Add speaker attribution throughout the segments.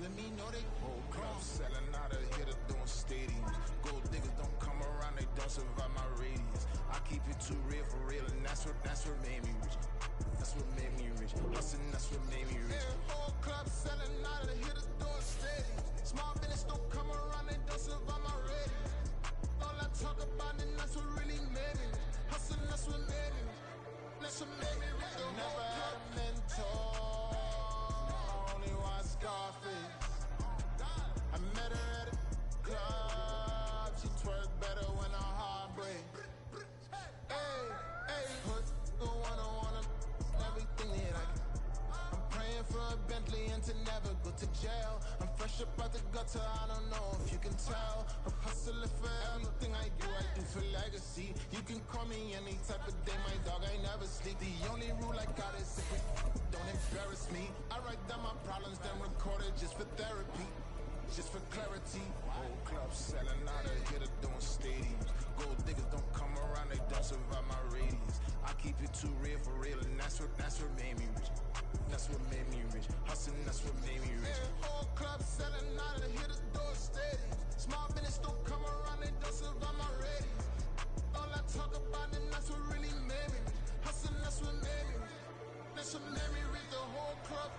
Speaker 1: Let me know they whole club selling out of hitter doing stadiums. Gold diggers don't come around, they don't survive my radius. I keep it too real for real, and that's what made me rich. That's what made me rich. Hustling, that's what made me rich. Yeah, whole club selling out of hitters doing stadiums. Small business don't come around, they don't survive my radius. All I talk about, and that's what really made me rich. Hustling, that's what made me rich. That's what made me rich. I never had a mentor, only one Scarface. I met her at a club, she twerk better when her heart breaks. Hey, put the wanna everything that I can. I'm praying for a Bentley and to never go to jail. I'm fresh up out the gutter, I don't know if you can tell. I'm hustling for everything I do for legacy. You can call me any type of day, my dog, I never sleep. The only rule I got is if it don't embarrass me. I write down my problems, then record it just for therapy. Just for clarity, whole club selling out of hitter doing stadiums. Gold diggers don't come around, they don't survive my radius. I keep it too real for real, and that's what made me rich. That's what made me rich. Hustling, that's what made me rich. Yeah, whole club selling out of hitters doing stadiums. Small business don't come around, they don't survive my radius. All I talk about, and that's what really made me rich. Hustling, that's what made me rich. That's what made me rich. The whole club.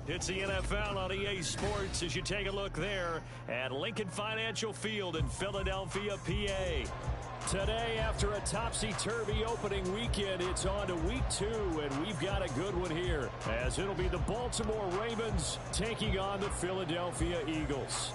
Speaker 2: It's the NFL on EA Sports as you take a look there at Lincoln Financial Field in Philadelphia, PA. Today, after a topsy-turvy opening weekend, it's on to week 2, and we've got a good one here, as it'll be the Baltimore Ravens taking on the Philadelphia Eagles.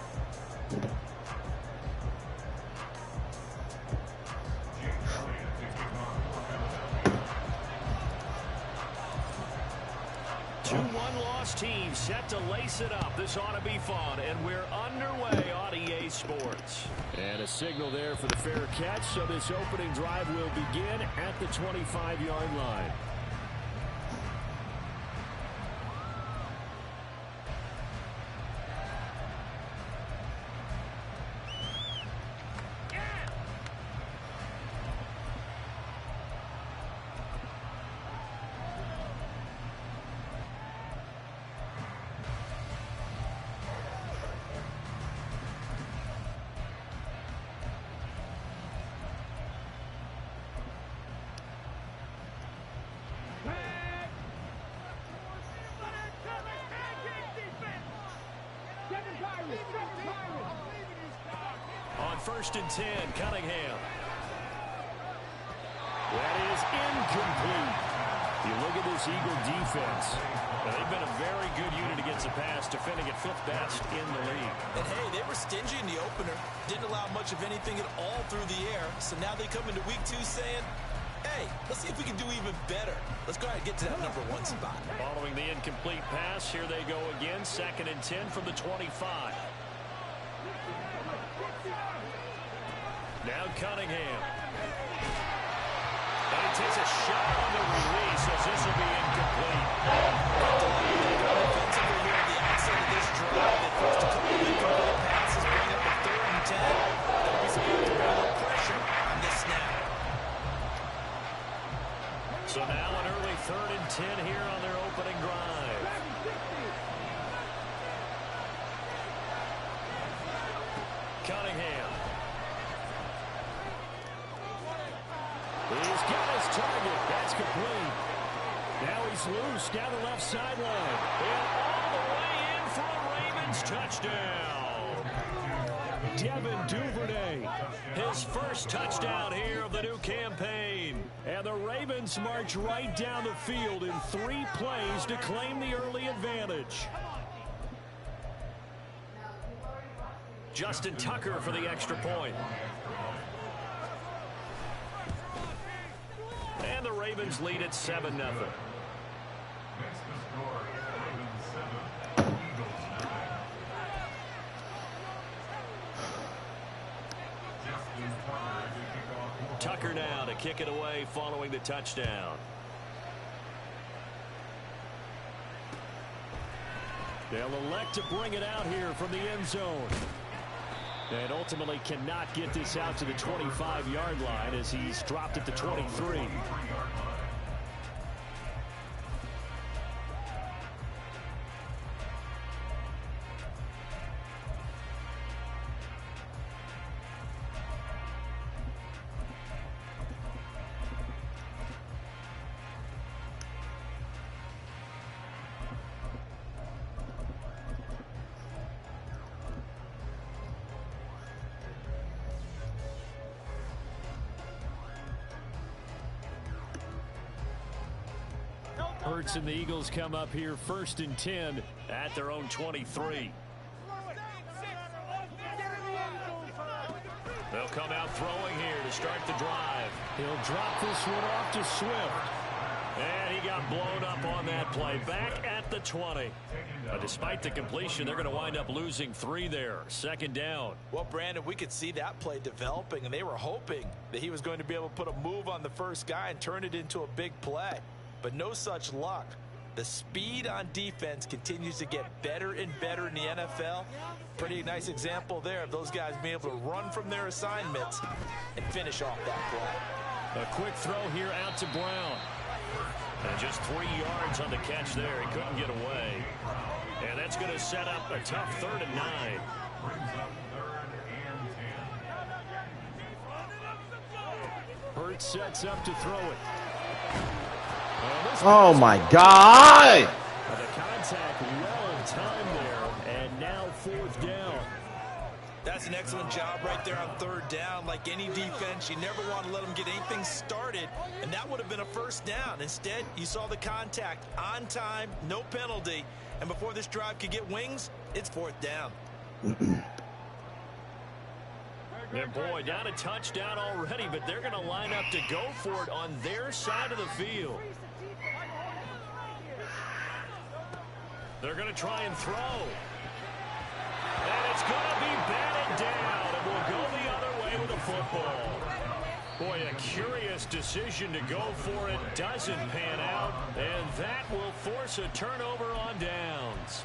Speaker 2: Team set to lace it up. This ought to be fun, and we're underway on EA Sports. And a signal there for the fair catch, so this opening drive will begin at the 25-yard line. On 1st and 10, Cunningham. That is incomplete. You look at this Eagle defense. They've been a very good unit against the pass, defending at 5th best in the league.
Speaker 3: And hey, they were stingy in the opener. Didn't allow much of anything at all through the air. So now they come into week 2 saying, hey, let's see if we can do even better. Let's go ahead and get to that number 1 spot.
Speaker 2: Following the incomplete pass, here they go again. 2nd and 10 from the 25. Now Cunningham. And he takes a shot on the release as this will be incomplete.
Speaker 3: Defensively here at the outset of this drive, they forced a couple of incomplete passes, bring up a 3rd and 10. They'll be supposed to put a little pressure on this snap.
Speaker 2: So now an early 3rd and 10 here on their opening drive. He's got his target. That's complete. Now he's loose down the left sideline. And all the way in for a Ravens touchdown. Devin Duvernay, his first touchdown here of the new campaign. And the Ravens march right down the field in 3 plays to claim the early advantage. Justin Tucker for the extra point. And the Ravens lead at 7-0. Tucker now to kick it away following the touchdown. They'll elect to bring it out here from the end zone. And ultimately cannot get this out to the 25-yard line as he's dropped at the 23. Hurts and the Eagles come up here 1st and 10 at their own 23. They'll come out throwing here to start the drive. He'll drop this one off to Swift. And he got blown up on that play. Back at the 20. But despite the completion, they're going to wind up losing 3 there. 2nd down.
Speaker 3: Well, Brandon, we could see that play developing, and they were hoping that he was going to be able to put a move on the first guy and turn it into a big play. But no such luck. The speed on defense continues to get better and better in the NFL. Pretty nice example there of those guys being able to run from their assignments and finish off that play.
Speaker 2: A quick throw here out to Brown. And just 3 yards on the catch there. He couldn't get away. And that's going to set up a tough 3rd and 9. Hurts sets up to throw it.
Speaker 4: Oh, my God.
Speaker 2: The contact well timed there, and now 4th down.
Speaker 3: That's an excellent job right there on 3rd down. Like any defense, you never want to let them get anything started, and that would have been a 1st down. Instead, you saw the contact on time, no penalty, and before this drive could get wings, it's 4th down.
Speaker 2: And boy, down a touchdown already, but they're going to line up to go for it on their side of the field. They're going to try and throw. And it's going to be batted down, and we'll go the other way with the football. Boy, a curious decision to go for it. Doesn't pan out, and that will force a turnover on downs.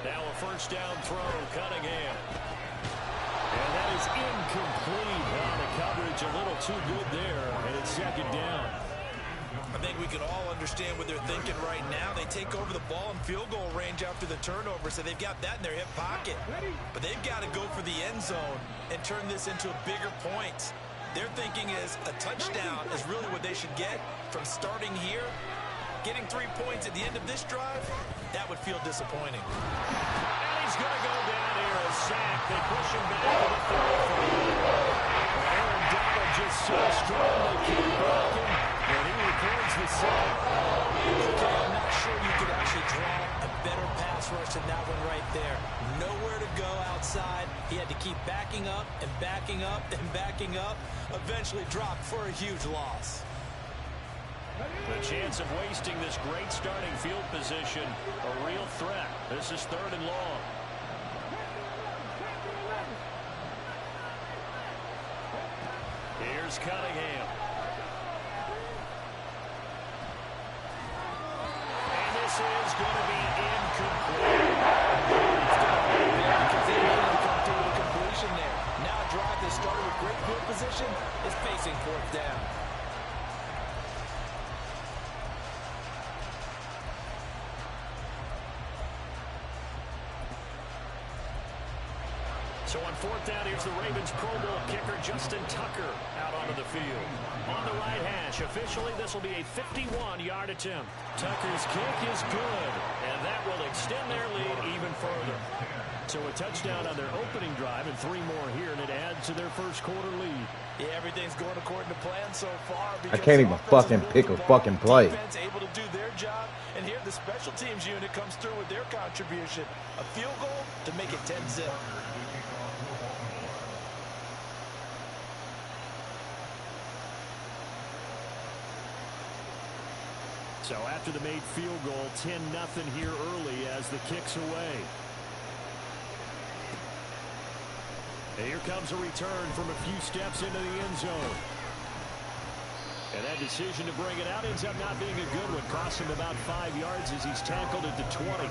Speaker 2: Now a 1st down throw, Cunningham. And that is incomplete. The coverage a little too good there, and it's 2nd down.
Speaker 3: I think we can all understand what they're thinking right now. They take over the ball in field goal range after the turnover, so they've got that in their hip pocket. But they've got to go for the end zone and turn this into a bigger point. Their thinking is a touchdown is really what they should get from starting here. Getting 3 points at the end of this drive, that would feel disappointing.
Speaker 2: And he's going to go down here, a sack. They push him back to the 33. Aaron Donald just so strong they keep blocking, and he records the sack.
Speaker 3: Okay, I'm not sure you could actually draw a better pass rush than that one right there. Nowhere to go outside. He had to keep backing up and backing up and backing up. Eventually dropped for a huge loss.
Speaker 2: The chance of wasting this great starting field position, a real threat. This is 3rd and long. Here's Cunningham. And this this is going to be incomplete.
Speaker 3: Because they needed to come through with a completion there. Now a drive that started with great field position is facing fourth down.
Speaker 2: So on fourth down, here's the Ravens Pro Bowl kicker, Justin Tucker, out onto the field. On the right hash, officially, this will be a 51-yard attempt. Tucker's kick is good, and that will extend their lead even further. So a touchdown on their opening drive and 3 more here, and it adds to their first quarter lead.
Speaker 3: Yeah, everything's going according to plan so far.
Speaker 4: I can't even fucking pick a fucking play.
Speaker 3: Defense able to do their job, and here the special teams unit comes through with their contribution. A field goal to make it 10-0.
Speaker 2: So after the made field goal, 10-0 here early as the kick's away. And here comes a return from a few steps into the end zone. And that decision to bring it out ends up not being a good one. Cost him about 5 yards as he's tackled at the 20.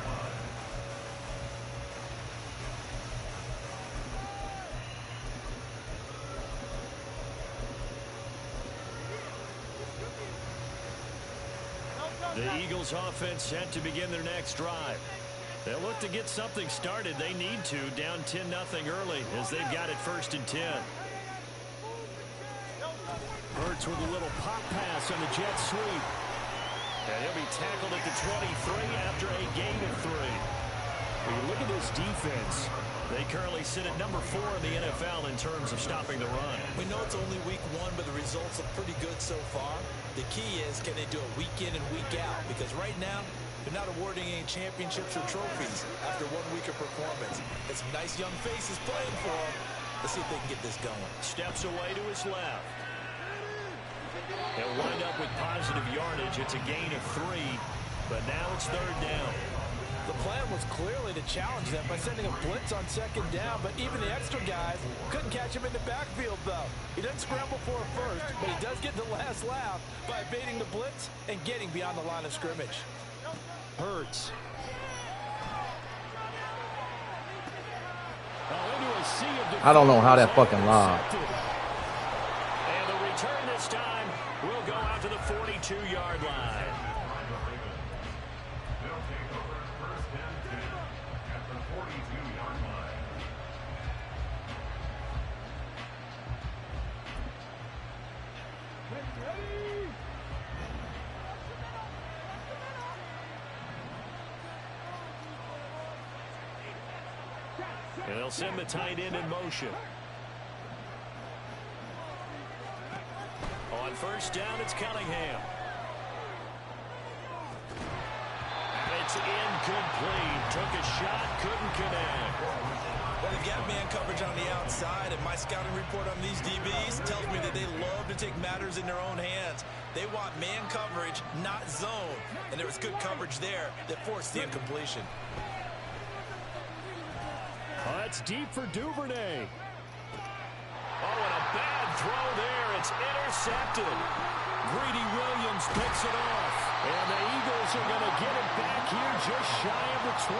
Speaker 2: The Eagles offense set to begin their next drive. They'll look to get something started. They need to, down 10-0 early as they've got it 1st and 10. Hurts with a little pop pass on the jet sweep. And he'll be tackled at the 23 after a gain of 3. When you look at this defense, they currently sit at number 4 in the NFL in terms of stopping the run.
Speaker 3: We know it's only week 1, but the results look pretty good so far. The key is, can they do it week in and week out? Because right now, they're not awarding any championships or trophies after 1 week of performance. Got some nice young faces playing for them. Let's see if they can get this going.
Speaker 2: Steps away to his left. He'll wind up with positive yardage. It's a gain of 3, but now it's 3rd down.
Speaker 3: The plan was clearly to challenge them by sending a blitz on 2nd down, but even the extra guys couldn't catch him in the backfield, though. He doesn't scramble for a first, but he does get the last laugh by evading the blitz and getting beyond the line of scrimmage.
Speaker 2: Hurts. I
Speaker 4: don't know how that fucking live.
Speaker 2: And the return this time will go out to the 42-yard line. And they'll send the tight end in motion. On 1st down, it's Cunningham. And it's incomplete. Took a shot, couldn't connect.
Speaker 3: Well, they've got man coverage on the outside, and my scouting report on these DBs tells me that they love to take matters in their own hands. They want man coverage, not zone. And there was good coverage there that forced the incompletion.
Speaker 2: Oh, that's deep for Duvernay. Oh, and a bad throw there. It's intercepted. Greedy Williams picks it off. And the Eagles are going to get it back here just shy of the 20.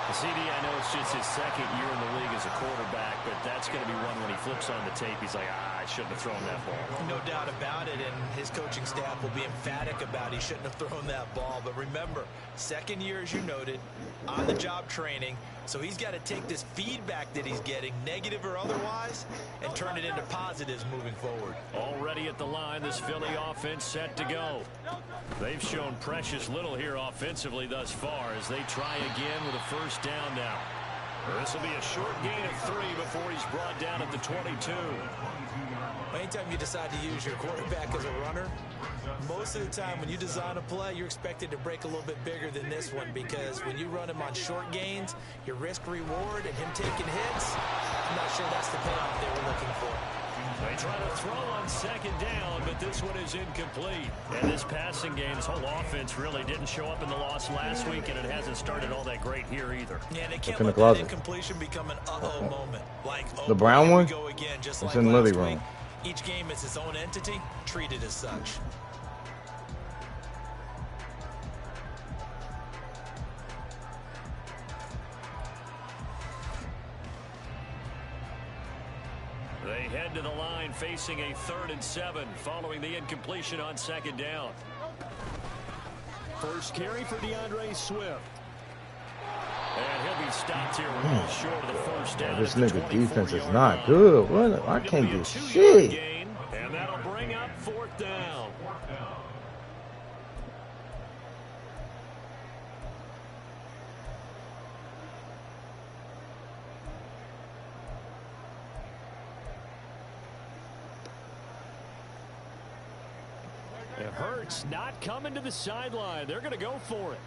Speaker 2: The CD, I know it's just his 2nd year in the league as a quarterback, but that's going to be one when he flips on the tape, he's like, I shouldn't have thrown that ball.
Speaker 3: No doubt about it, and his coaching staff will be emphatic about he shouldn't have thrown that ball. But remember, 2nd year, as you noted, on-the-job training, so he's got to take this feedback that he's getting, negative or otherwise, and turn it into positives moving forward.
Speaker 2: Already at the line, this Philly offense set to go. They've shown precious little here offensively thus far as they try again with a 1st down now. This will be a short gain of 3 before he's brought down at the 22.
Speaker 3: Anytime you decide to use your quarterback as a runner, most of the time when you design a play, you're expected to break a little bit bigger than this one, because when you run him on short gains, your risk-reward and him taking hits, I'm not sure that's the payoff they were looking for.
Speaker 2: They try to throw on 2nd down, but this one is incomplete. And this passing game, this whole offense really didn't show up in the loss last week, and it hasn't started all that great here either.
Speaker 3: Yeah, they can't let that incompletion become an uh-oh moment. Like, oh,
Speaker 4: the brown one?
Speaker 3: Go again, just
Speaker 4: it's
Speaker 3: like
Speaker 4: in the living room.
Speaker 3: Each game is its own entity, treated as such.
Speaker 2: They head to the line facing a 3rd and 7 following the incompletion on 2nd down. First carry for DeAndre Swift. And he'll be stopped here a little short of the first down.
Speaker 4: This nigga defense is not good. What? I can't get shit.
Speaker 2: And that'll bring up 4th down. It hurts not coming to the sideline. They're going to go for it.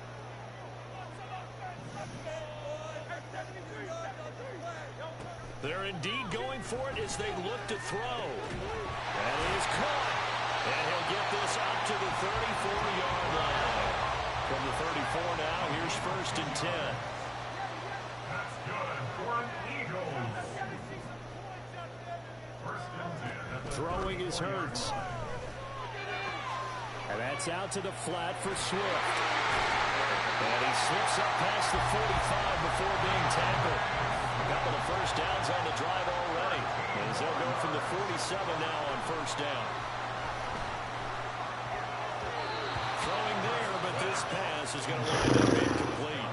Speaker 2: They're indeed going for it as they look to throw. And he is caught. And he'll get this up to the 34-yard line. From the 34 now, here's 1st and 10.
Speaker 5: That's good for an Eagles. 1st and 10.
Speaker 2: Throwing is Hurts. And that's out to the flat for Swift. And he slips up past the 45 before being tackled. A couple of 1st downs on the drive already. As they'll go from the 47 now on 1st down. Throwing there, but this pass is going to wind up incomplete.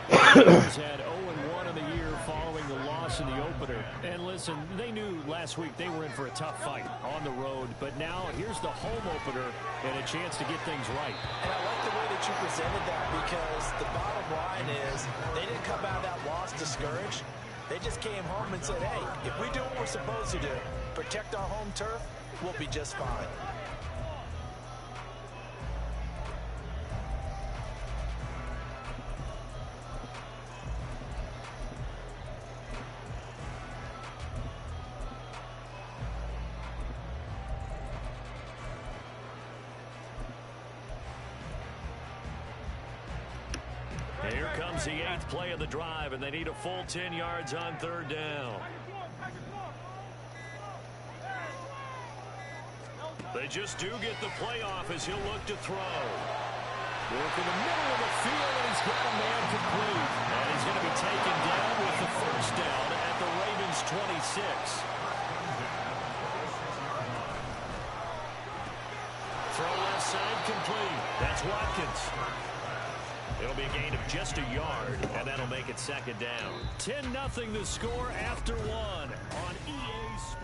Speaker 2: He's had 0-1 in the year following the loss in the opener. And listen, they knew last week they were in for a tough fight on the road. But now here's the home opener and a chance to get things right.
Speaker 3: And I like the way that you presented that, because the bottom line is they didn't come out of that loss discouraged. They just came home and said, hey, if we do what we're supposed to do, protect our home turf, we'll be just fine.
Speaker 2: Here comes the 8th play of the drive, and they need a full 10 yards on 3rd down. They just do get the play off as he'll look to throw. Work in the middle of the field, and he's got a man complete. And he's going to be taken down with the 1st down at the Ravens 26. Throw left side complete. That's Watkins. It'll be a gain of just a yard, and that'll make it 2nd down. 10-0 the score after 1 on EA Sports.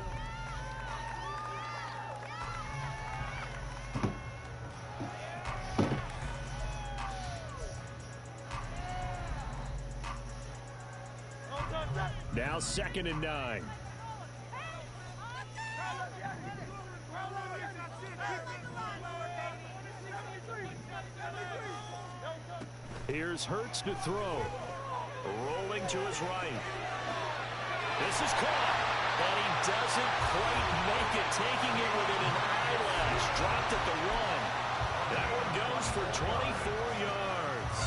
Speaker 2: Now 2nd and 9. Here's Hurts to throw. Rolling to his right. This is caught. And he doesn't quite make it. Taking it within an eyelash. Dropped at the 1. That one goes for 24 yards.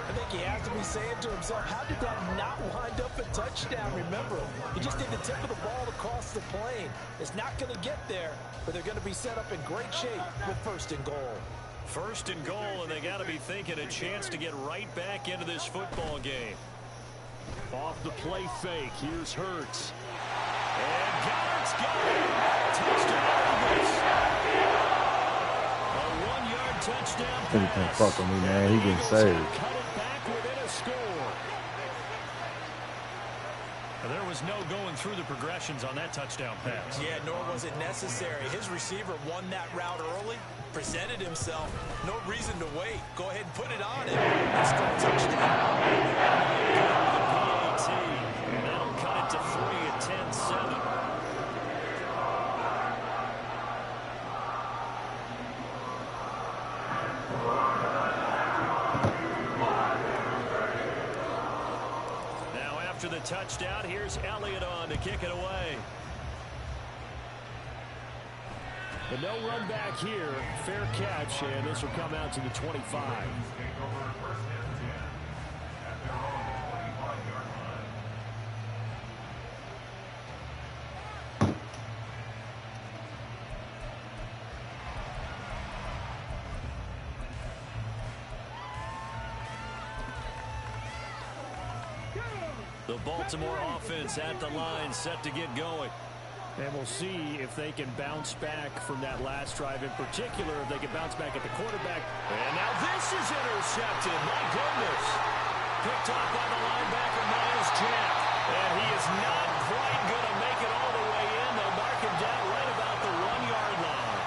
Speaker 3: I think he has to be saying to himself, how did that not wind up a touchdown? Remember, he just did the tip of the ball across the plane. It's not going to get there, but they're going to be set up in great shape with 1st and goal.
Speaker 2: 1st and goal, and they got to be thinking a chance to get right back into this football game. Off the play fake, here's Hurts. And Goddard's got it. Touchdown, Ravens. A 1-yard touchdown pass.
Speaker 4: He can't fuck with me, man. He getting saved.
Speaker 2: Cut it back within a score. There was no going through the progressions on that touchdown pass.
Speaker 3: Yeah, nor was it necessary. His receiver won that route early, presented himself. No reason to wait. Go ahead and put it on him. Let's go touchdown.
Speaker 2: PAT, and that'll cut it to 3 at 10-7. Now after the touchdown, here's Elliott on to kick it away. But no run back here. Fair catch, and this will come out to the 25. The Baltimore offense at the line, set to get going. And we'll see if they can bounce back from that last drive in particular, if they can bounce back at the quarterback. And now this is intercepted. My goodness. Picked off by the linebacker, Miles Jack. And he is not quite going to make it all the way in. They'll mark him down right about the 1-yard line.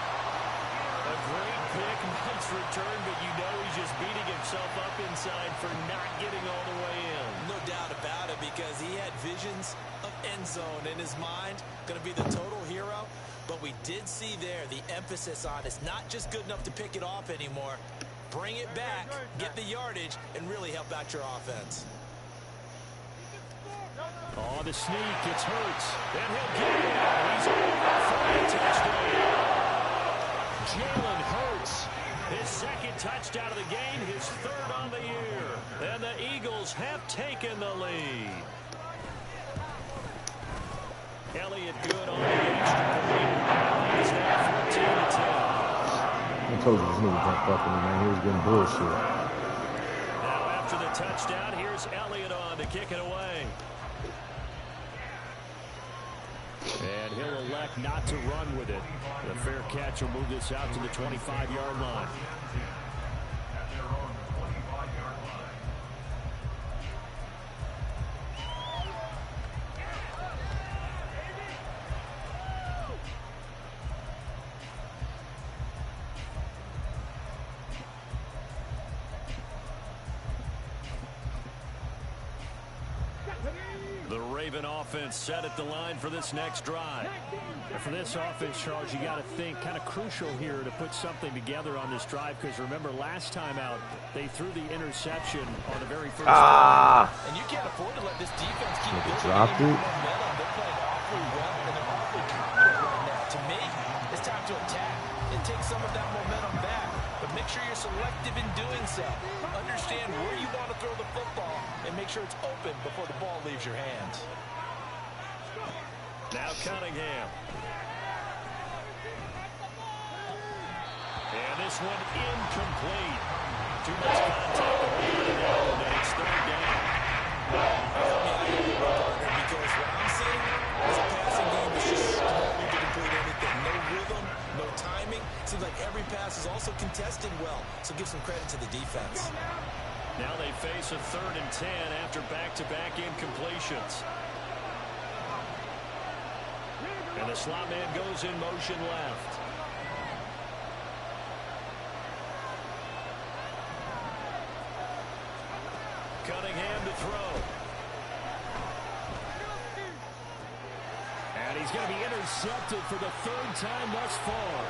Speaker 2: A great pick, nice return, but you know he's just beating himself up inside for not getting all the way in.
Speaker 3: No doubt about it, because he had visions of end zone in his mind. Going to be the total hero. But we did see there the emphasis on it's not just good enough to pick it off anymore. Bring it back, get the yardage, and really help out your offense.
Speaker 2: Oh, the sneak. It's Hurts. And he'll get it. He's over for a touchdown. Jalen Hurts, his second touchdown of the game, his third on the year. And the Eagles have taken the lead. Elliott good on the extra point. It's now 14-10.
Speaker 4: I told you this nigga jumped up on me, man. He was getting bullshit.
Speaker 2: Now after the touchdown, here's Elliott on to kick it away. And he'll elect not to run with it. The fair catch will move this out to the 25-yard line.
Speaker 5: At their own 25-yard line.
Speaker 2: The Raven offense set at the line for this next drive. And for this offense, Charles, you got to think kind of crucial here to put something together on this drive, because remember last time out they threw the interception on the very first
Speaker 4: Ah!
Speaker 3: And you can't afford to let this defense keep building
Speaker 4: Dropped
Speaker 3: any
Speaker 4: it.
Speaker 3: momentum. They're playing awfully well, and they're awfully confident right now. To me, it's time to attack and take some of that momentum back. But make sure you're selective in doing so. Understand where you want to throw the football and make sure it's open before the ball leaves your hands.
Speaker 2: Now Cunningham. And this one incomplete. Too much contact. And it's third down.
Speaker 3: Because what I'm seeing is a passing game that's just struggling to complete anything. No rhythm, no timing. Seems like every pass is also contested well. So give some credit to the defense.
Speaker 2: Now they face a 3rd and 10 after back-to-back incompletions. And the slot man goes in motion left. Cunningham to throw. And he's going to be intercepted for the 3rd time thus far.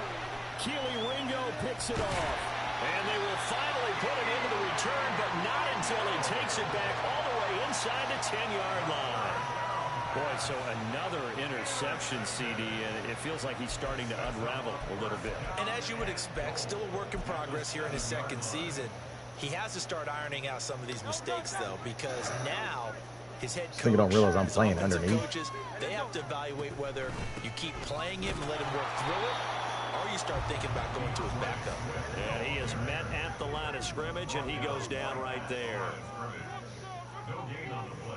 Speaker 2: Keely Ringo picks it off. And they will finally put it into the return, but not until he takes it back all the way inside the 10-yard line. Boy, so another interception, CD, and it feels like he's starting to unravel a little bit.
Speaker 3: And as you would expect, still a work in progress here in his second season. He has to start ironing out some of these mistakes, though, because now his head coach,
Speaker 4: Don't realize I'm
Speaker 3: his
Speaker 4: playing
Speaker 3: offensive
Speaker 4: underneath.
Speaker 3: coaches, they have to evaluate whether you keep playing him and let him work through it, or you start thinking about going to his backup.
Speaker 2: And he is met at the line of scrimmage, and he goes down right there.
Speaker 5: No gain on the play.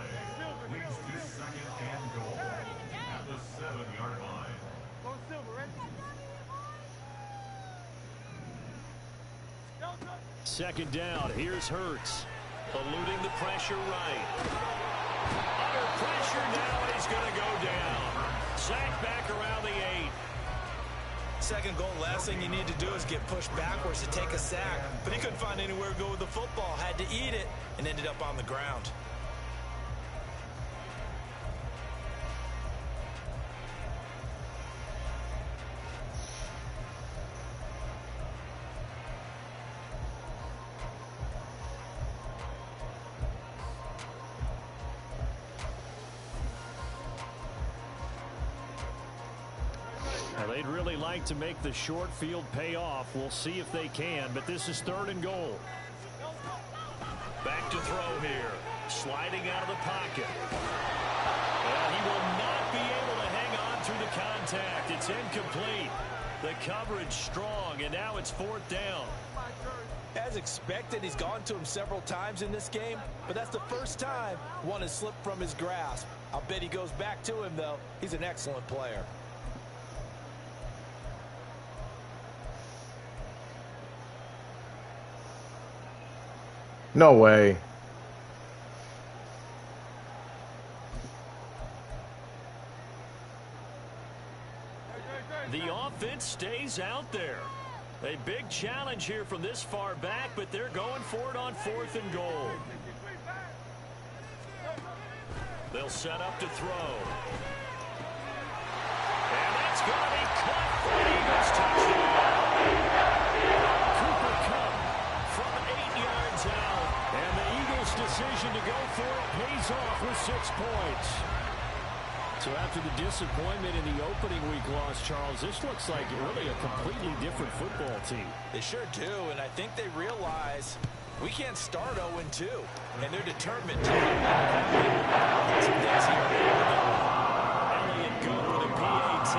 Speaker 5: Leads to 2nd and goal at the 7-yard line.
Speaker 2: Second down, here's Hurts. Eluding the pressure right. Under pressure now, he's going to go down. Sacked back around the 8.
Speaker 3: Second goal, last thing you need to do is get pushed backwards to take a sack. But he couldn't find anywhere to go with the football. Had to eat it and ended up on the ground.
Speaker 2: Now, they'd really like to make the short field pay off. We'll see if they can, but this is 3rd and goal. Back to throw here. Sliding out of the pocket. And he will not be able to hang on through the contact. It's incomplete. The coverage strong, and now it's 4th down.
Speaker 3: As expected, he's gone to him several times in this game, but that's the first time one has slipped from his grasp. I'll bet he goes back to him, though. He's an excellent player.
Speaker 4: No way.
Speaker 2: The offense stays out there. A big challenge here from this far back, but they're going for it on 4th and goal. They'll set up to throw. And that's going to be caught for an Eagles touchdown. Cooper Kupp from 8 yards out. And the Eagles' decision to go for it pays off with 6 points. So after the disappointment in the opening week loss, Charles, this looks like really a completely different football team.
Speaker 3: They sure do, and I think they realize we can't start 0-2, and they're determined to.
Speaker 2: Elliott good with a PAT,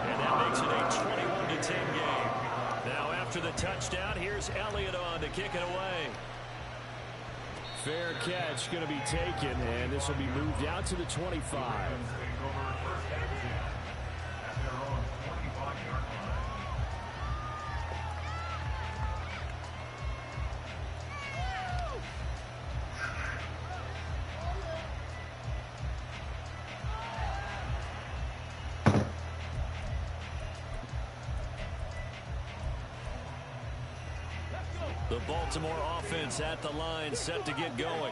Speaker 2: and that makes it a 21-10 game. Now after the touchdown, here's Elliott on to kick it away. Fair catch going to be taken, and this will be moved out to the 25. The Baltimore offense at the line, set to get going.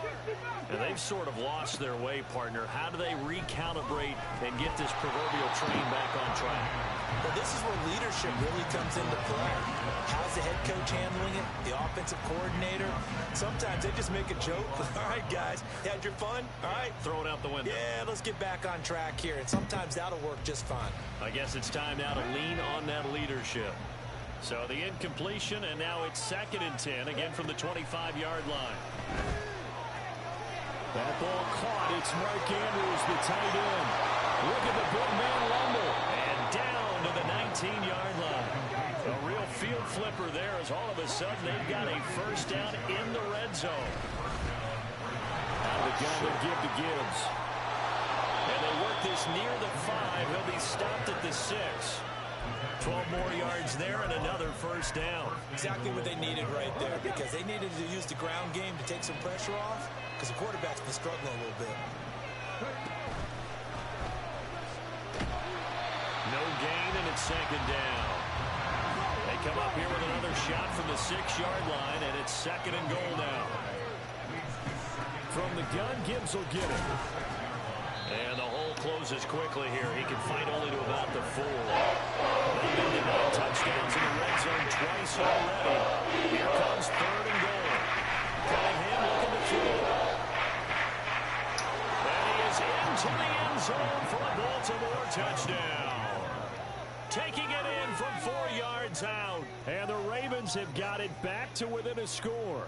Speaker 2: And they've sort of lost their way, partner. How do they recalibrate and get this proverbial train back on track?
Speaker 3: Well, this is where leadership really comes into play. How's the head coach handling it? The offensive coordinator? Sometimes they just make a joke. All right, guys, you had your fun? All right.
Speaker 2: Throw it out the window.
Speaker 3: Yeah, let's get back on track here. And sometimes that'll work just fine.
Speaker 2: I guess it's time now to lean on that leadership. So the incompletion, and now it's 2nd and 10, again from the 25-yard line. That ball caught. It's Mark Andrews, the tight end. Look at the big man rumble. And down to the 19-yard line. A real field flipper there as all of a sudden they've got a first down in the red zone. Out of the gun, they give to Gibbs. And they work this near the 5. He'll be stopped at the 6. 12 more yards there and another first down.
Speaker 3: Exactly what they needed right there, because they needed to use the ground game to take some pressure off, because the quarterback's been struggling a little bit.
Speaker 2: No gain, and it's 2nd down. They come up here with another shot from the 6-yard line, and it's 2nd and goal now. From the gun, Gibbs will get it. And the hole closes quickly here. He can fight only to about the 4. They've been to 9 touchdowns in the red zone twice already. Here comes 3rd and goal. Cunningham looking to throw. And he is into the end zone for a Baltimore touchdown. Taking it in from 4 yards out. And the Ravens have got it back to within a score.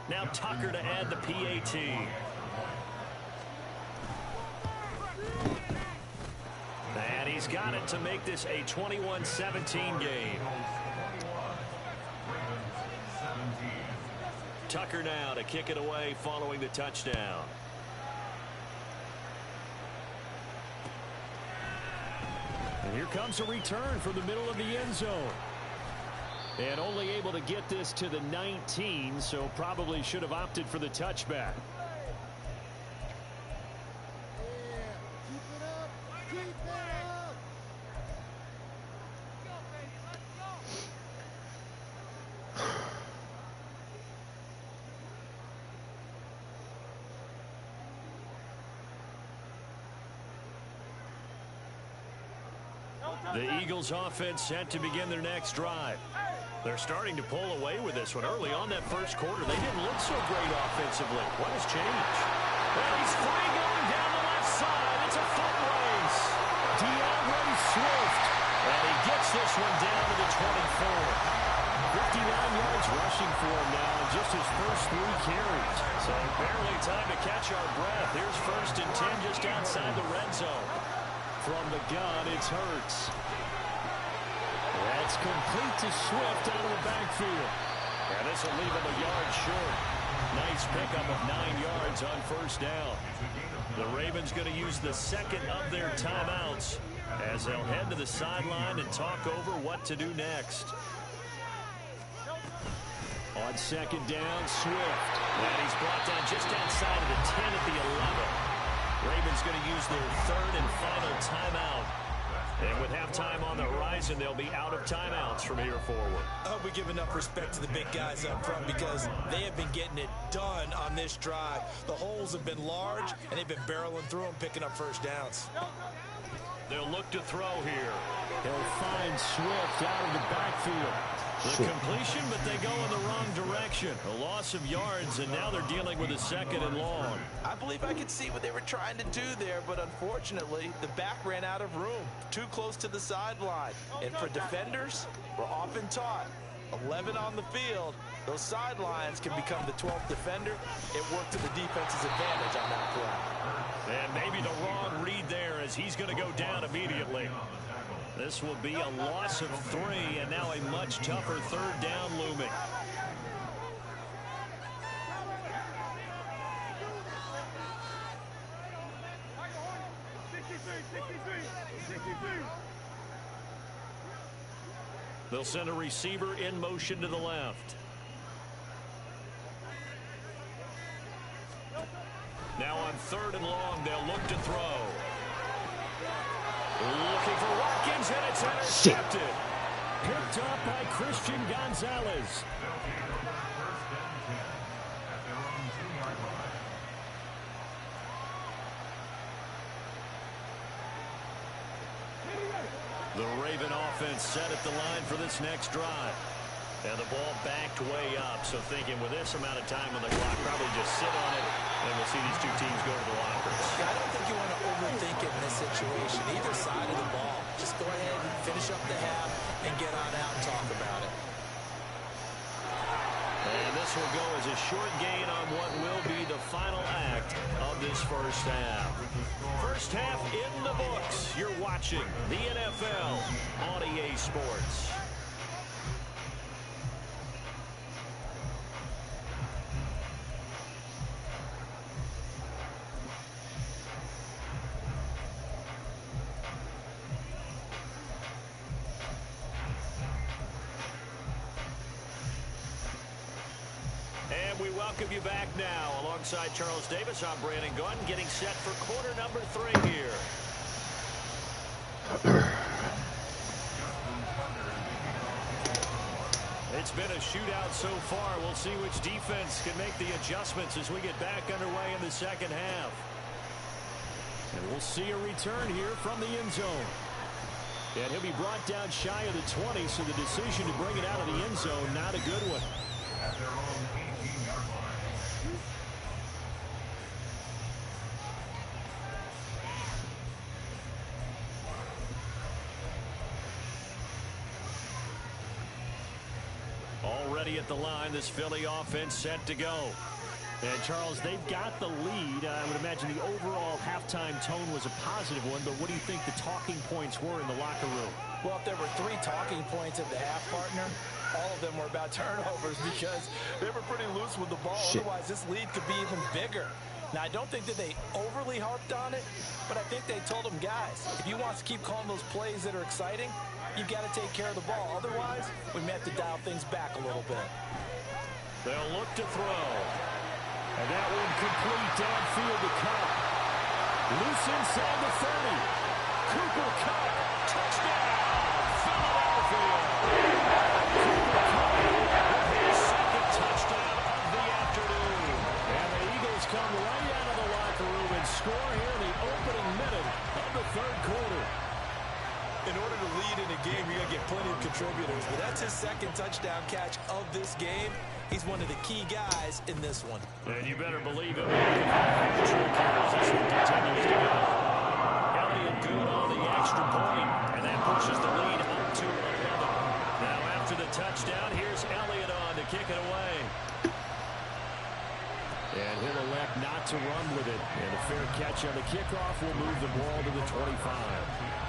Speaker 2: Now Tucker to add the PAT. And he's got it to make this a 21-17 game. Tucker now to kick it away following the touchdown. And here comes a return from the middle of the end zone. And only able to get this to the 19, so probably should have opted for the touchback. The Eagles offense set to begin their next drive. They're starting to pull away with this one. Early on that first quarter, they didn't look so great offensively. What has changed? Well, he's free going down the left side. It's a foot race. DeAndre Swift. And he gets this one down to the 24. 59 yards rushing for him now in just his first 3 carries. So barely time to catch our breath. Here's 1st and 10 just outside the red zone. From the gun, it's Hurts. That's complete to Swift out of the backfield. And this will leave him a yard short. Nice pickup of 9 yards on first down. The Ravens going to use the 2nd of their timeouts as they'll head to the sideline and talk over what to do next. On second down, Swift. And he's brought down just outside of the 10 at the 11. Ravens going to use their third and final timeout. And with halftime on the horizon, they'll be out of timeouts from here forward.
Speaker 3: I hope we give enough respect to the big guys up front because they have been getting it done on this drive. The holes have been large, and they've been barreling through them, picking up first downs.
Speaker 2: They'll look to throw here. He'll find Swift out of the backfield. The completion, but they go in the wrong direction. A loss of yards, and now they're dealing with a second and long.
Speaker 3: I believe I could see what they were trying to do there, but unfortunately, the back ran out of room. Too close to the sideline. And for defenders, we're often taught, 11 on the field, those sidelines can become the 12th defender. It worked to the defense's advantage on that play.
Speaker 2: And maybe the wrong read there as he's going to go down immediately. This will be a loss of 3, and now a much tougher third down looming. They'll send a receiver in motion to the left. Now on third and long, they'll look to throw. Looking for Watkins, and it's intercepted. Picked up by Christian Gonzalez. The Raven offense set at the line for this next drive. And the ball backed way up, so thinking with this amount of time on the clock, probably just sit on it, and we'll see these two teams go to the lockers.
Speaker 3: I don't think you want to overthink it in this situation, either side of the ball. Just go ahead and finish up the half and get on out and talk about it.
Speaker 2: And this will go as a short gain on what will be the final act of this first half. First half in the books. You're watching the NFL on EA Sports. We welcome you back now. Alongside Charles Davis, I'm Brandon Gunn, getting set for quarter number 3 here. It's been a shootout so far. We'll see which defense can make the adjustments as we get back underway in the second half. And we'll see a return here from the end zone. And he'll be brought down shy of the 20, so the decision to bring it out of the end zone, not a good one.
Speaker 5: At their own 18-yard line.
Speaker 2: Already at the line, this Philly offense set to go. And, Charles, they've got the lead. I would imagine the overall halftime tone was a positive one, but what do you think the talking points were in the locker room?
Speaker 3: Well, if there were 3 talking points at the half, partner, all of them were about turnovers because they were pretty loose with the ball. Otherwise, this lead could be even bigger. Now, I don't think that they overly harped on it, but I think they told them, guys, if you want to keep calling those plays that are exciting, you've got to take care of the ball. Otherwise, we may have to dial things back a little bit.
Speaker 2: They'll look to throw. And that one complete downfield to Cup. Loose inside the 30. Cooper Cup. Touchdown. Philadelphia. Cooper Cup with his second touchdown of the afternoon. And the Eagles come right out of the locker room and score here in the opening minute of the third quarter.
Speaker 3: In order to lead in a game, you're going to get plenty of contributors. But that's his second touchdown catch of this game. He's one of the key guys in this one.
Speaker 2: And you better believe it. This one continues to go. Elliott good on the extra point, and that pushes the lead up to 11. Now after the touchdown, here's Elliott on to kick it away. And he'll elect not to run with it. And a fair catch on the kickoff will move the ball to the 25.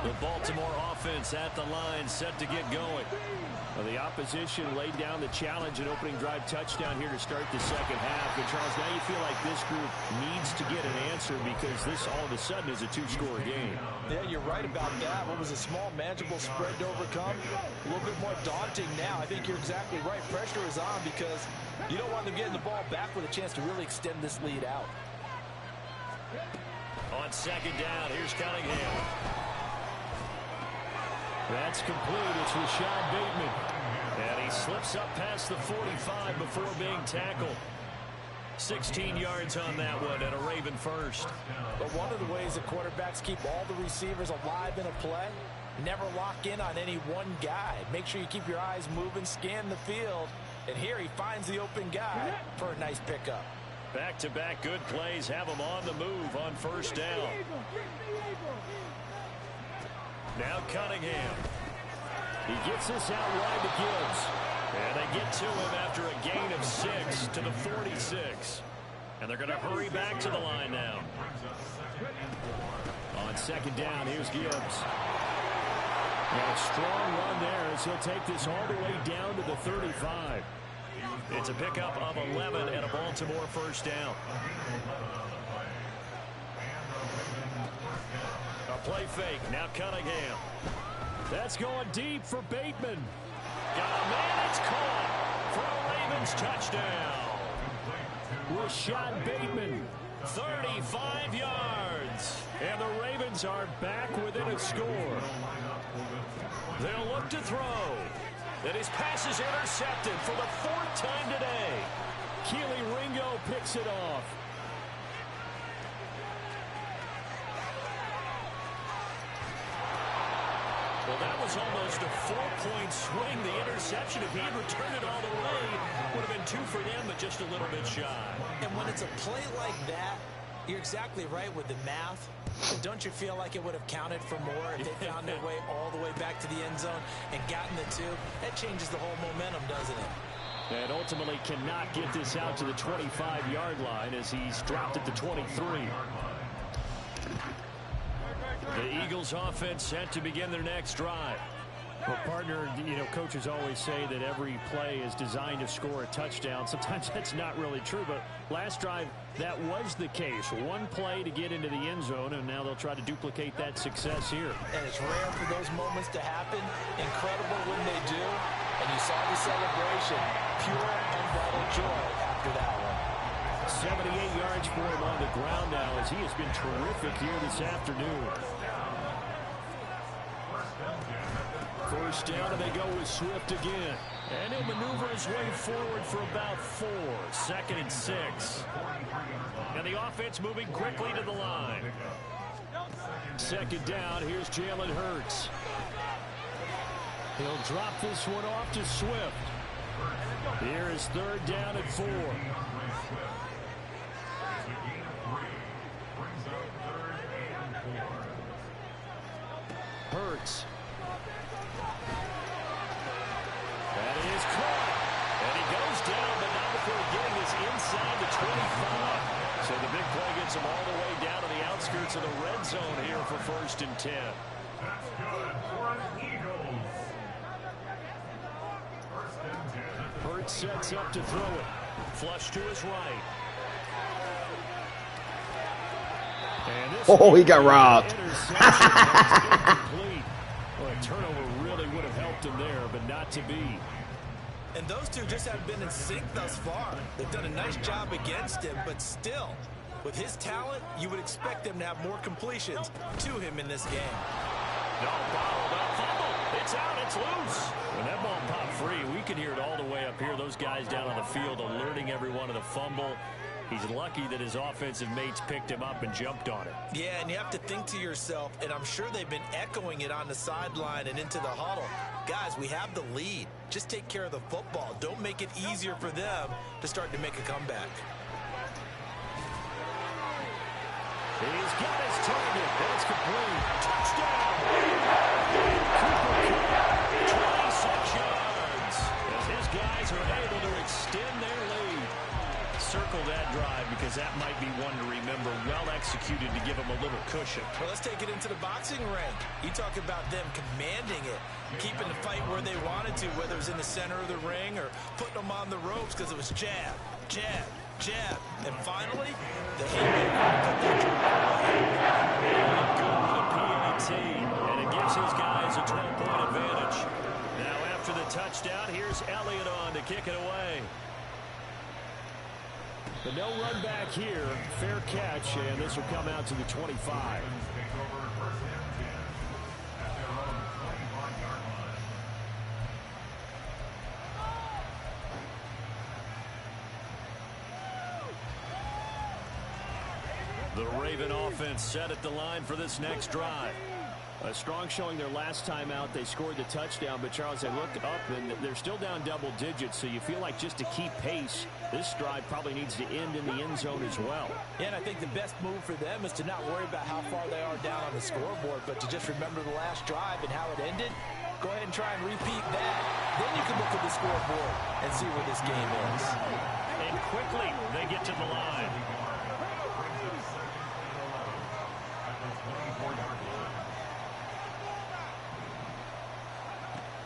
Speaker 2: The Baltimore offense at the line, set to get going. Well, the opposition laid down the challenge, an opening drive touchdown here to start the second half. But, Charles, now you feel like this group needs to get an answer because this all of a sudden is a two-score game.
Speaker 3: Yeah, you're right about that. What was a small, manageable spread to overcome? A little bit more daunting now. I think you're exactly right. Pressure is on because you don't want them getting the ball back with a chance to really extend this lead out.
Speaker 2: On second down, here's Cunningham. That's complete. It's Rashad Bateman. And he slips up past the 45 before being tackled. 16 yards on that one and a Raven first.
Speaker 3: But one of the ways that quarterbacks keep all the receivers alive in a play, never lock in on any one guy. Make sure you keep your eyes moving, scan the field. And here he finds the open guy for a nice pickup.
Speaker 2: Back-to-back good plays have him on the move on first down. Now Cunningham. He gets this out wide to Gibbs. And they get to him after a gain of 6 to the 46. And they're going to hurry back to the line now. On second down, here's Gibbs. And a strong run there as he'll take this all the way down to the 35. It's a pickup of 11 and a Baltimore first down. A play fake. Now Cunningham. That's going deep for Bateman. Got a man. It's caught for a Ravens touchdown. Rashad Bateman, 35 yards. And the Ravens are back within a score. They'll look to throw. And his pass is intercepted for the 4th time today. Keely Ringo picks it off. Well, that was almost a 4-point swing. The interception, if he had returned it all the way, would have been 2 for them, but just a little bit shy.
Speaker 3: And when it's a play like that, you're exactly right with the math. But don't you feel like it would have counted for more if they found their way all the way back to the end zone and gotten the 2? That changes the whole momentum, doesn't it?
Speaker 2: And ultimately cannot get this out to the 25-yard line as he's dropped at the 23. The Eagles offense set to begin their next drive. Well, partner, coaches always say that every play is designed to score a touchdown. Sometimes that's not really true, but last drive, that was the case. One play to get into the end zone, and now they'll try to duplicate that success here.
Speaker 3: And it's rare for those moments to happen. Incredible when they do. And you saw the celebration. Pure, unbridled joy after that one.
Speaker 2: 78 yards for him on the ground now as he has been terrific here this afternoon. First down, and they go with Swift again. And he'll maneuver his way forward for about 4. 2nd and 6. And the offense moving quickly to the line. Second down, here's Jalen Hurts. He'll drop this one off to Swift. Here is 3rd down and 4. Hurts. That is caught. And he goes down, but not before getting this inside the 25. So the big play gets him all the way down to the outskirts of the red zone here for 1st and 10.
Speaker 5: That's good for an Eagles. 1st and 10.
Speaker 2: Hurts sets up to throw it. Flush to his right.
Speaker 4: Oh, he got robbed.
Speaker 2: Well, a turnover really would have helped him there, but not to be.
Speaker 3: And those two just haven't been in sync thus far. They've done a nice job against him, but still, with his talent, you would expect them to have more completions to him in this game.
Speaker 2: No bottle, that fumble. It's out, it's loose. When that ball popped free, we could hear it all the way up here. Those guys down on the field alerting everyone of the fumble. He's lucky that his offensive mates picked him up and jumped on it.
Speaker 3: Yeah, and you have to think to yourself, and I'm sure they've been echoing it on the sideline and into the huddle. Guys, we have the lead. Just take care of the football. Don't make it easier for them to start to make a comeback.
Speaker 2: He's got his target. That's complete. Touchdown! Cooper Kupp, 26 yards. As his guys are able to extend their lead. Circle that drive because that might be one to remember. Well executed to give him a little cushion. possession.
Speaker 3: Well, let's take it into the boxing ring. You talk about them commanding it, keeping the fight where they wanted to, whether it was in the center of the ring or putting them on the ropes because it was jab, jab, jab. And finally, the haymaker.
Speaker 2: Good with the PAT, and it gives his guys a 12-point advantage. Now after the touchdown, here's Elliott on to kick it away. But no run back here. Fair catch, and this will come out to the 25.
Speaker 5: Take over first and 10 at their own 25-yard line.
Speaker 2: The Raven offense set at the line for this next drive. A strong showing their last time out. They scored the touchdown, but Charles, they looked up, and they're still down double digits, so you feel like just to keep pace, this drive probably needs to end in the end zone as well.
Speaker 3: Yeah, and I think the best move for them is to not worry about how far they are down on the scoreboard, but to just remember the last drive and how it ended. Go ahead and try and repeat that. Then you can look at the scoreboard and see where this game is.
Speaker 2: And quickly, they get to the line.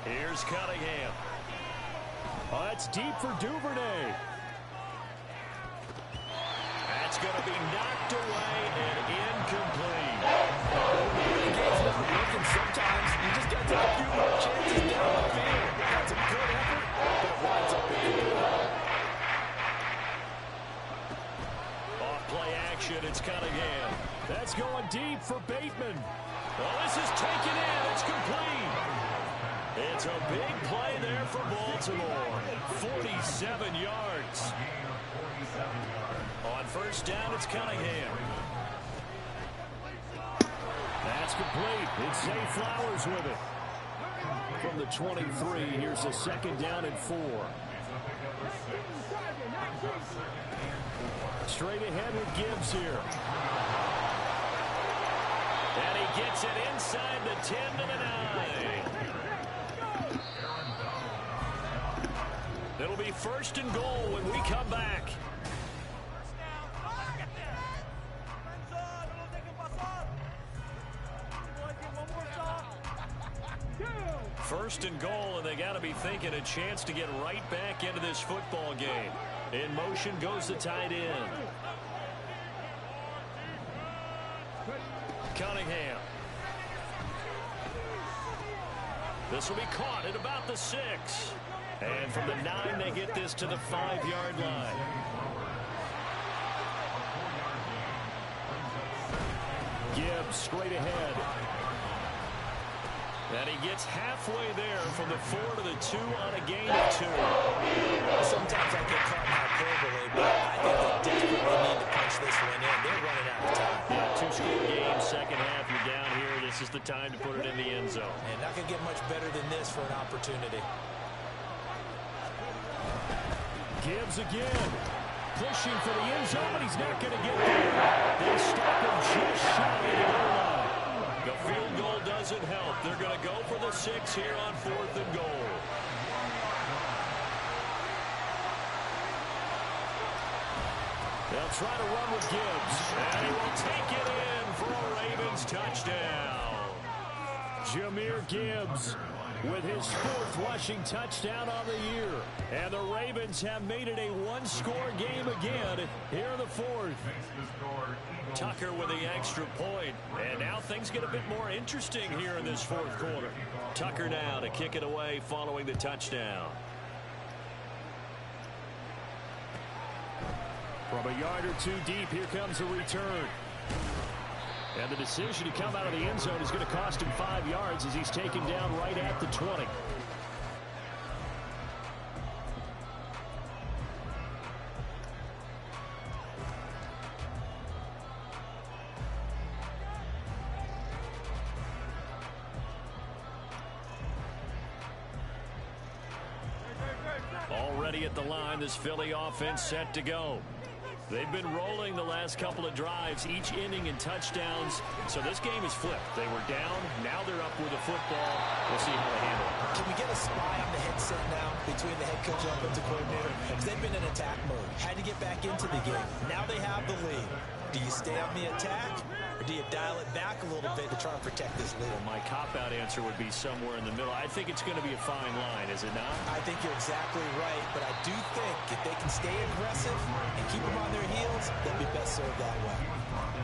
Speaker 2: Here's Cunningham. Oh, that's deep for Duvernay. That's going to be knocked away and incomplete.
Speaker 3: The game's not working sometimes. You just got to take a few more chances down the field. That's a good effort, but it winds up incomplete.
Speaker 2: Off play action, it's Cunningham. That's going deep for Bateman. Well, this is taken in. It's complete. It's a big play there for Baltimore. 47 yards. On first down, it's Cunningham. That's complete. It's Zay Flowers with it. From the 23, here's a second down and 4. Straight ahead with Gibbs here. And he gets it inside the 10 to the 9. It'll be first and goal when we come back. First and goal, and they got to be thinking a chance to get right back into this football game. In motion goes the tight end. Cunningham. This will be caught at about the 6. And from the 9, they get this to the 5-yard line. Gibbs straight ahead. And he gets halfway there from the 4 to the 2 on a gain of 2.
Speaker 3: Sometimes I get caught in hyperbole, but I think they desperately need to punch this one in. They're running out of time.
Speaker 2: Yeah, 2-score game, second half, you're down here. This is the time to put it in the end zone.
Speaker 3: And not going to get much better than this for an opportunity.
Speaker 2: Gibbs again. Pushing for the end zone, but he's not going to get there. They stop him just shy of the goal line. The field goal doesn't help. They're going to go for the 6 here on 4th and goal. They'll try to run with Gibbs. And he will take it in for a Ravens touchdown. Jahmyr Gibbs with his 4th rushing touchdown on the year. And the Ravens have made it a one-score game again here in the 4th. Tucker with the extra point. And now things get a bit more interesting here in this 4th quarter. Tucker now to kick it away following the touchdown. From a yard or 2 deep, here comes a return. And the decision to come out of the end zone is going to cost him 5 yards as he's taken down right at the 20. Already at the line, this Philly offense set to go. They've been rolling the last couple of drives, each inning in touchdowns. So this game is flipped. They were down. Now they're up with the football. We'll see how they handle it.
Speaker 3: Can we get a spy on the headset now between the head coach and offensive coordinator? Because they've been in attack mode. Had to get back into the game. Now they have the lead. Do you stay on the attack, or do you dial it back a little bit to try and protect this lead?
Speaker 2: Well, my cop-out answer would be somewhere in the middle. I think it's going to be a fine line, is it not?
Speaker 3: I think you're exactly right, but I do think if they can stay aggressive and keep them on their heels, they'll be best served that way.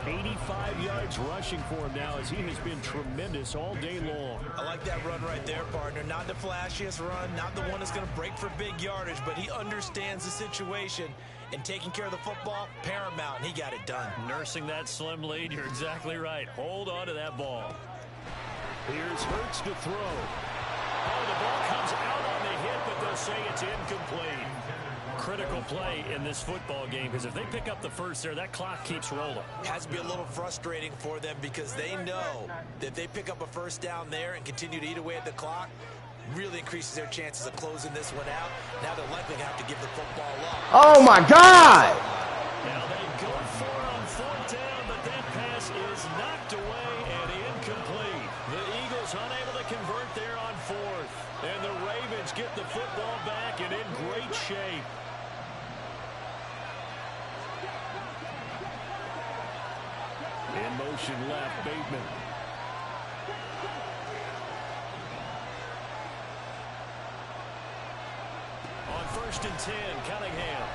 Speaker 2: 85 yards rushing for him now as he has been tremendous all day long.
Speaker 3: I like that run right there, partner. Not the flashiest run, not the one that's going to break for big yardage, but he understands the situation, and taking care of the football, paramount, and he got it done.
Speaker 2: Nursing that slim lead, you're exactly right. Hold on to that ball. Here's Hurts to throw. Oh, the ball comes out on the hit, but they'll say it's incomplete. Critical play in this football game, because if they pick up the first there, that clock keeps rolling.
Speaker 3: Has to be a little frustrating for them because they know that if they pick up a first down there and continue to eat away at the clock, really increases their chances of closing this one out. Now they're likely to have to give the football up.
Speaker 4: Oh, my God!
Speaker 2: Now they go for it on fourth down, but that pass is knocked away and incomplete. The Eagles unable to convert there on fourth. And the Ravens get the football back and in great shape. In motion left, Bateman. On 1st and 10, Cunningham.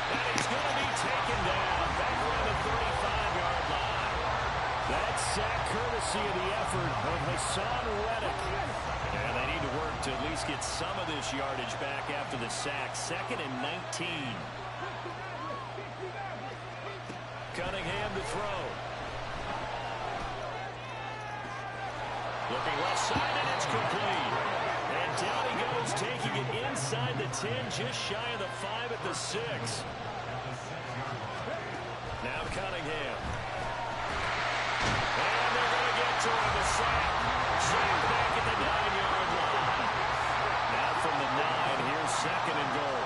Speaker 2: And he's going to be taken down back on the 35-yard line. That's sack courtesy of the effort of Hassan Reddick. And they need to work to at least get some of this yardage back after the sack. 2nd and 19. Cunningham to throw. Looking left side, and it's complete. And down he goes, taking it inside the 10, just shy of the 5 at the 6. Now Cunningham. And they're going to get to him, the sack. Sack back at the 9-yard line. Now from the 9, here's 2nd and goal.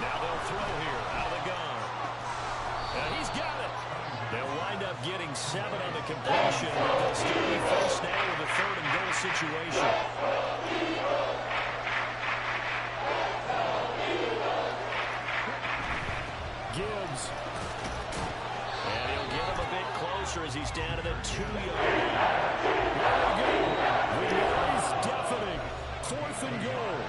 Speaker 2: Now they'll throw here, out of the gun. And he's got it. They'll wind up getting 7 on the completion, but they'll still be first down with a 3rd and goal situation. Gibbs. And he'll get him a bit closer as he's down to the 2-yard line. The noise deafening. 4th and goal.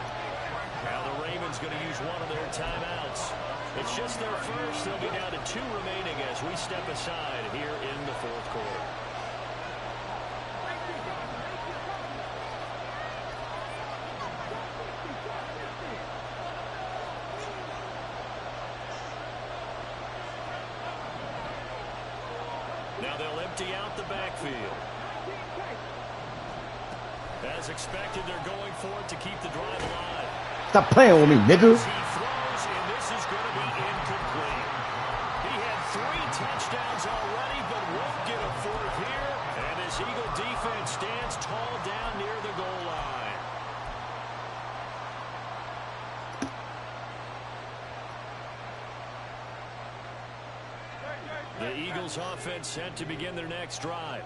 Speaker 2: Now the Ravens going to use one of their timeouts. It's just their first. They'll be down to 2 remaining as we step aside here in the 4th quarter. Now they'll empty out the backfield. As expected, they're going for it to keep the drive alive.
Speaker 4: Stop playing with me, nigga.
Speaker 2: He throws, and this is going to be incomplete. He had 3 touchdowns already, but won't get a 4th here. And his Eagle defense stands tall down near the goal line. The Eagles offense set to begin their next drive.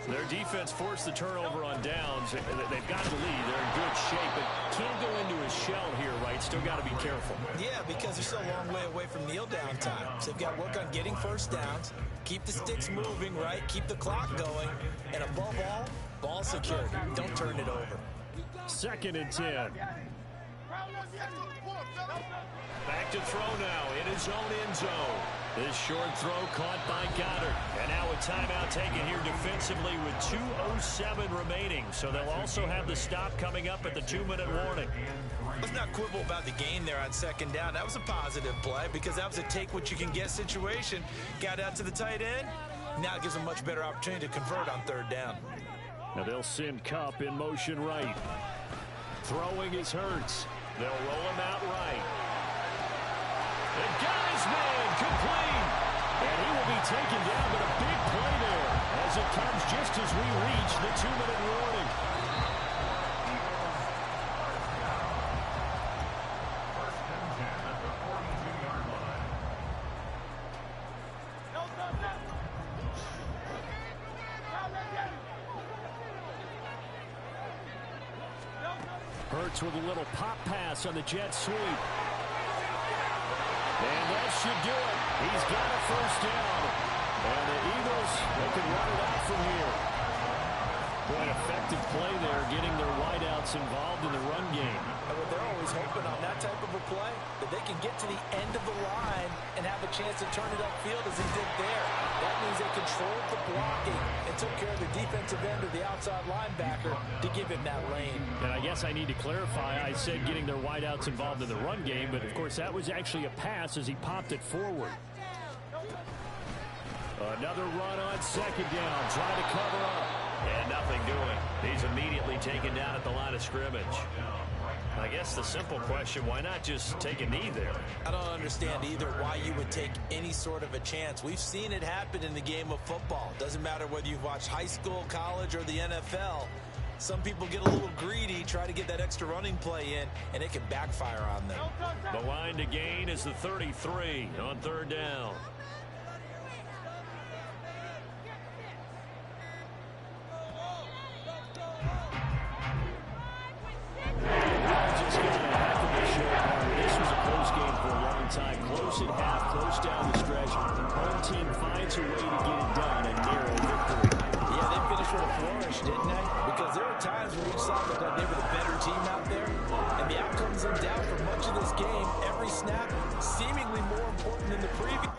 Speaker 2: Their defense forced the turnover on downs. They've got the lead. They're in good shape, but can't go into a shell here, right? Still got to be careful.
Speaker 3: Yeah, because they're still a long way away from kneel down time. So they've got to work on getting first downs, keep the sticks moving, right? Keep the clock going, and above all, ball secured. Don't turn it over.
Speaker 2: 2nd and 10. Back to throw now in his own end zone. This short throw caught by Goddard. And now a timeout taken here defensively with 2:07 remaining. So they'll also have the stop coming up at the 2-minute warning.
Speaker 3: Let's not quibble about the gain there on 2nd down. That was a positive play because that was a take-what-you-can-get situation. Got out to the tight end. Now it gives them a much better opportunity to convert on 3rd down.
Speaker 2: Now they'll send Kupp in motion right. Throwing is Hurts. They'll roll him out right. And got his man complete. And he will be taken down, but a big play there as it comes just as we reach the 2-minute warning.
Speaker 5: First and 10 at the 42-yard line.
Speaker 2: Hurts with a little pop pass on the jet sweep. And that should do it. He's got a first down. And the Eagles, they can run it out from here. Boy, an effective play there, getting their wideouts involved in the run game.
Speaker 3: They're always hoping on that type of a play that they can get to the end of the line and have a chance to turn it upfield as he did there. That means they controlled the blocking and took care of the defensive end or the outside linebacker to give him that lane.
Speaker 2: And I guess I need to clarify, I said getting their wideouts involved in the run game, but of course that was actually a pass as he popped it forward. Another run on second down, trying to cover up. And nothing doing. He's immediately taken down at the line of scrimmage. I guess the simple question, why not just take a knee there?
Speaker 3: I don't understand either why you would take any sort of a chance. We've seen it happen in the game of football. Doesn't matter whether you've watched high school, college, or the NFL. Some people get a little greedy, try to get that extra running play in, and it can backfire on them.
Speaker 2: The line to gain is the 33 on third down. Close at half, close down the stretch. Home team finds a way to get it done, a narrow victory.
Speaker 3: Yeah, they finished with a flourish, didn't they? Because there were times when each side looked like they were the better team out there. And the outcomes in doubt for much of this game, every snap seemingly more important than the previous.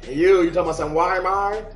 Speaker 4: You talking about some Weimar?